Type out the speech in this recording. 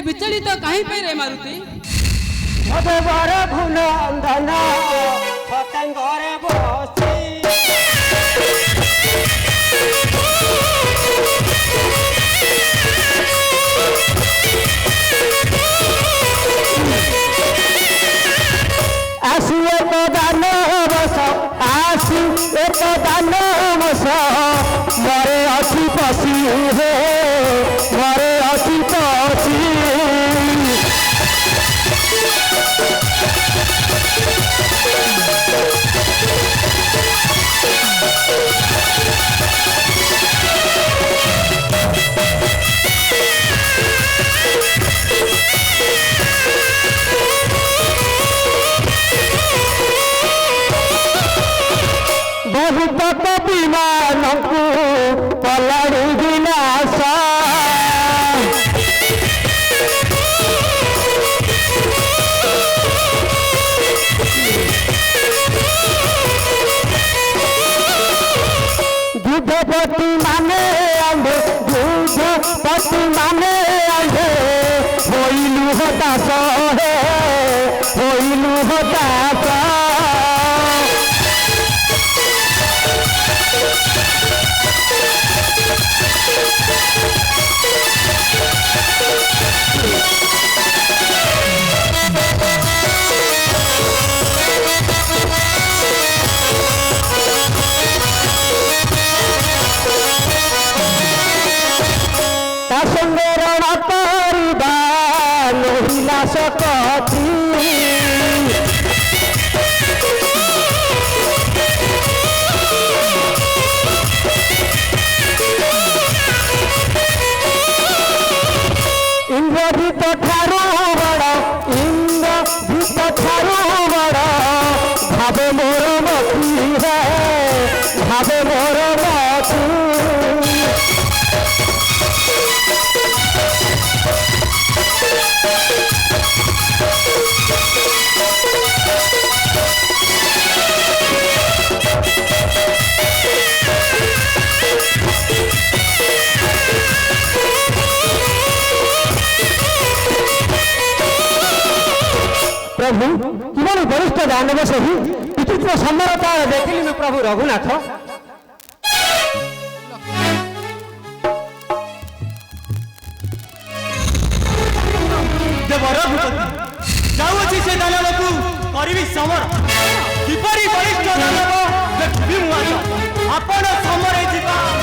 विचलित कहीं पे रे मारुति भगवान भुनंदन पतंगरे बसी आसु एक दान बस आसु एक दान बस मरे अच्छी पसी हे मरे अच्छी पसी बहुत विमान को पलड़ी विनाश युद्धपति माने आंधे युद्धपति माने आंधे होइलु हताश हे होइलु हताश संगरण परिबा लोहिला सकती इंद्रजीत ठारू बड़ इंद्रजीत ठारू बड़ भावे मोर मती है भावे मोर मती प्रभु कि वरिष्ठ दानव सही विचित्र समरता देखिलु प्रभु रघुनाथ देव रघुपति जाऊँगी से दानव को करी समर किपरि वरिष्ठ दानव देखी आपण समरे जीवा